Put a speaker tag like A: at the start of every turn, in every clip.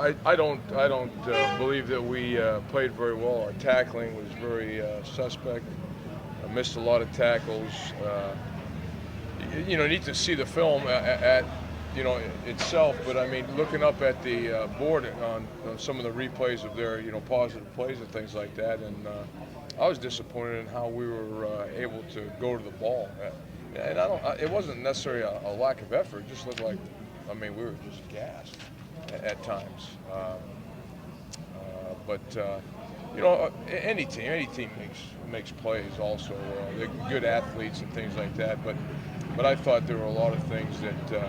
A: I don't believe that we played very well. Our tackling was very suspect. I missed a lot of tackles. You need to see the film at itself, but I mean, looking up at the board on some of the replays of their positive plays and things like that, and I was disappointed in how we were able to go to the ball. And it wasn't necessarily a lack of effort. It just looked like, I mean, we were just gassed at times. But any team makes plays. Also, they're good athletes and things like that. But I thought there were a lot of things that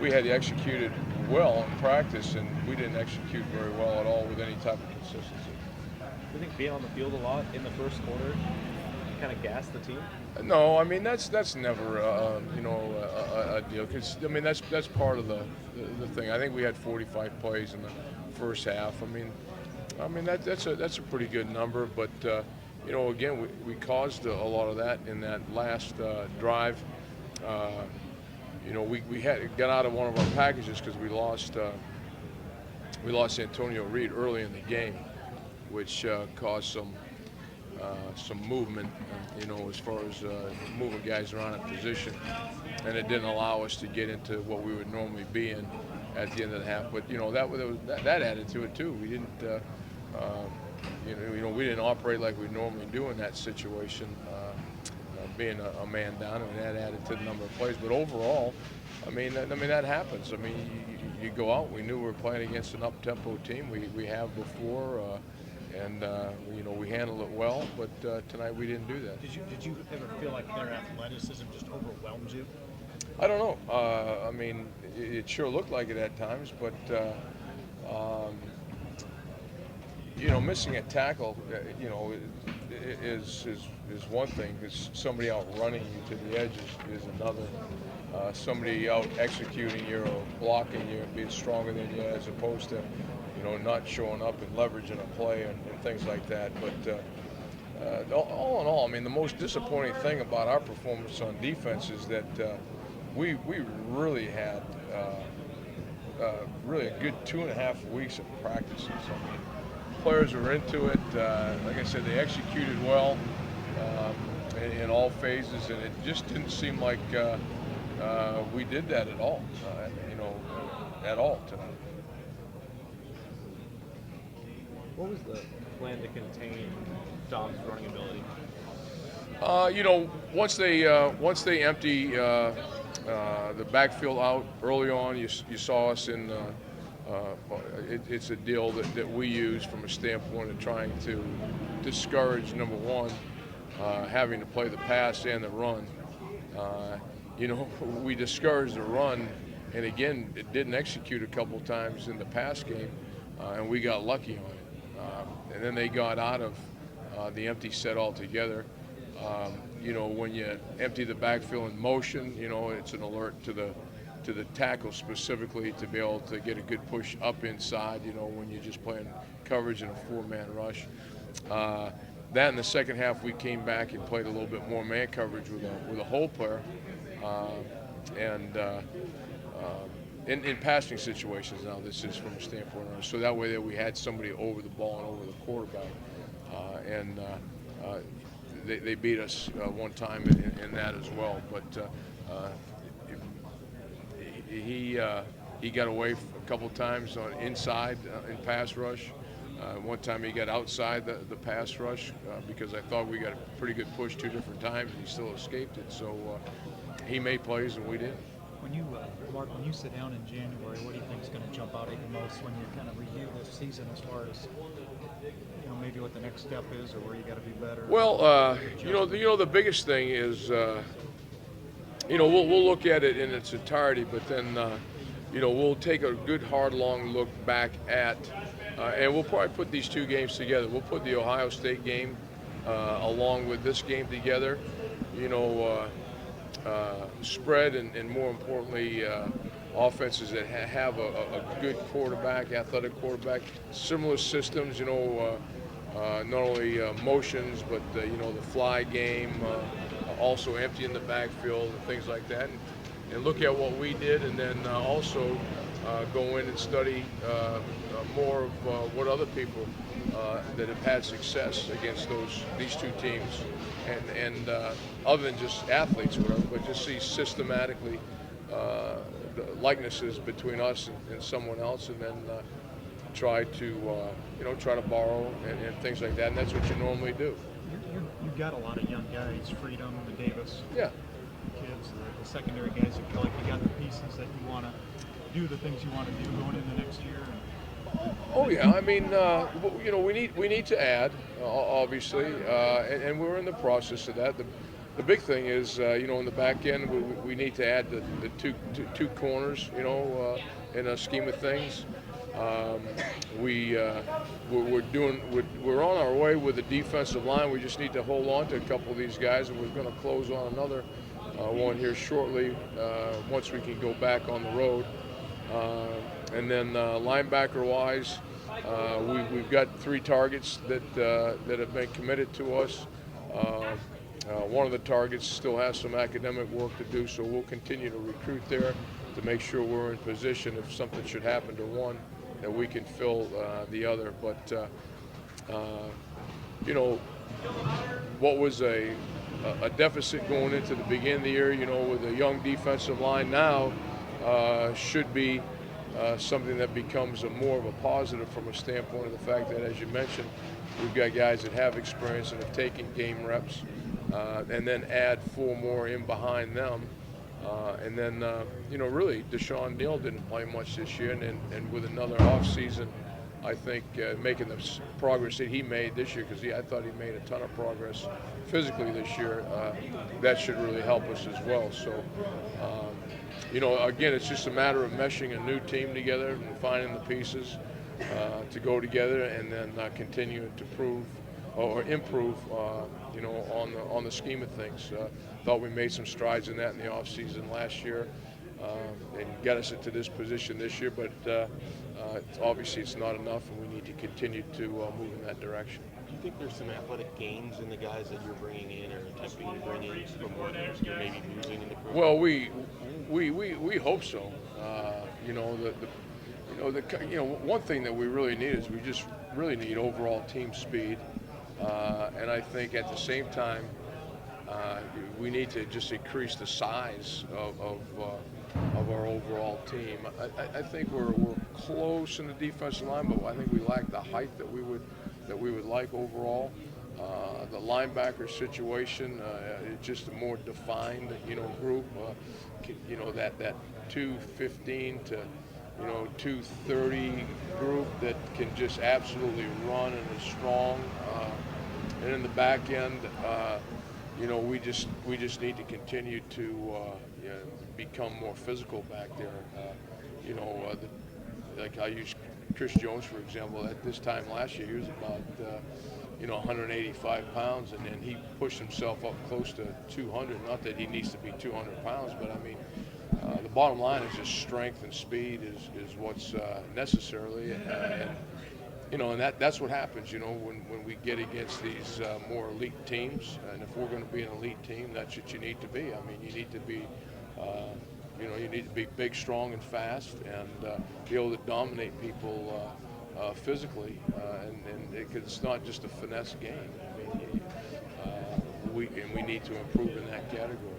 A: we had executed well in practice, and we didn't execute very well at all with any type of consistency.
B: Do you think being on the field a lot in the first quarter kind of gassed the team?
A: No, I mean that's never a deal, because I mean that's part of the thing. I think we had 45 plays in the first half. I mean that's a pretty good number, but again we caused a lot of that in that last drive. We had got out of one of our packages because we lost Antonio Reed early in the game, which caused some movement, as far as moving guys around in position, and it didn't allow us to get into what we would normally be in at the end of the half. But that added to it too. We didn't, we didn't operate like we normally do in that situation, being a man down, and that added to the number of plays. But overall, I mean that happens. I mean, you go out. We knew we were playing against an up-tempo team. We have before. And we handled it well, but tonight we didn't do that.
C: Did you ever feel like their athleticism just overwhelmed you?
A: I don't know. I mean, it sure looked like it at times, but missing a tackle, is one thing. Because somebody out running you to the edge is another. Somebody out executing you or blocking you and being stronger than you, as opposed to not showing up and leveraging a play and things like that. But all in all, I mean, the most disappointing thing about our performance on defense is that we really had really a good 2.5 weeks of practices. I mean, players were into it. Like I said, they executed well in all phases, and it just didn't seem like we did that at all. At all tonight.
B: What was the plan to contain Dom's running ability?
A: Once they empty the backfield out early on, you saw us in. It's a deal that we use from a standpoint of trying to discourage, number one, having to play the pass and the run. We discouraged the run, and again, it didn't execute a couple times in the pass game, and we got lucky on it. And then they got out of the empty set altogether. When you empty the backfield in motion, it's an alert to the tackle specifically to be able to get a good push up inside, when you're just playing coverage in a 4-man rush. That in the second half, we came back and played a little bit more man coverage with a HOL player. In passing situations now, this is from a standpoint of, so that way that we had somebody over the ball and over the quarterback, and they beat us one time in that as well. But he got away a couple times on inside in pass rush. One time he got outside the pass rush because I thought we got a pretty good push 2 different times, and he still escaped it. So he made plays and we didn't.
C: When you, Mark, when you sit down in January, what do you think is going to jump out at you most when you kind of review this season, as far as maybe what the next step is or where you got to be better?
A: Well, the biggest thing is we'll look at it in its entirety, but then we'll take a good hard long look back at, and we'll probably put these 2 games together. We'll put the Ohio State game along with this game together. Spread and more importantly, offenses that have a good quarterback, athletic quarterback, similar systems, not only motions, but the fly game, also emptying the backfield and things like that, and look at what we did, and then also go in and study more of what other people that have had success against these two teams, and other than just athletes or whatever, but just see systematically the likenesses between us and someone else, and then try to try to borrow and things like that, and that's what you normally do.
C: You've got a lot of young guys, Freedom, the Davis
A: Yeah.
C: kids, the secondary guys. You feel like you got the pieces that you want to do the things you want to do going into next year.
A: Oh yeah, I mean, we need to add, obviously, and we're in the process of that. The big thing is, in the back end, we need to add the two corners, in a scheme of things. We're on our way with the defensive line. We just need to hold on to a couple of these guys, and we're going to close on another one here shortly once we can go back on the road. And then linebacker-wise, we've got 3 targets that have been committed to us. One of the targets still has some academic work to do, so we'll continue to recruit there to make sure we're in position if something should happen to one, that we can fill the other. But what was a deficit going into the beginning of the year, with a young defensive line now, should be something that becomes more of a positive from a standpoint of the fact that, as you mentioned, we've got guys that have experience and have taken game reps, and then add 4 more in behind them. And then, really, Deshaun Neal didn't play much this year, and with another offseason, I think making the progress that he made this year, because I thought he made a ton of progress physically this year, that should really help us as well. So, again, it's just a matter of meshing a new team together and finding the pieces to go together, and then continuing to improve, on the scheme of things. Thought we made some strides in that in the offseason last year, and got us into this position this year, but obviously it's not enough, and we need to continue to move in that direction.
D: Do you think there's some athletic gains in the guys that you're bringing in or attempting to bring in from what you're maybe losing in the program?
A: Well, we hope so. One thing that we really need is we just really need overall team speed, and I think at the same time we need to just increase the size of our overall team. I think we're close in the defensive line, but I think we lack the height that we would like overall. The linebacker situation is just a more defined, group. That 215 to 230 group that can just absolutely run and is strong. And in the back end, we just need to continue to become more physical back there. Like I use Chris Jones, for example. At this time last year, he was about 185 pounds, and then he pushed himself up close to 200. Not that he needs to be 200 pounds, but I mean, the bottom line is just strength and speed is what's necessarily, and that's what happens, when we get against these more elite teams. And if we're going to be an elite team, that's what you need to be. I mean, you need to be, you need to be big, strong, and fast, and be able to dominate people physically, and it's not just a finesse game. I mean, we need to improve in that category.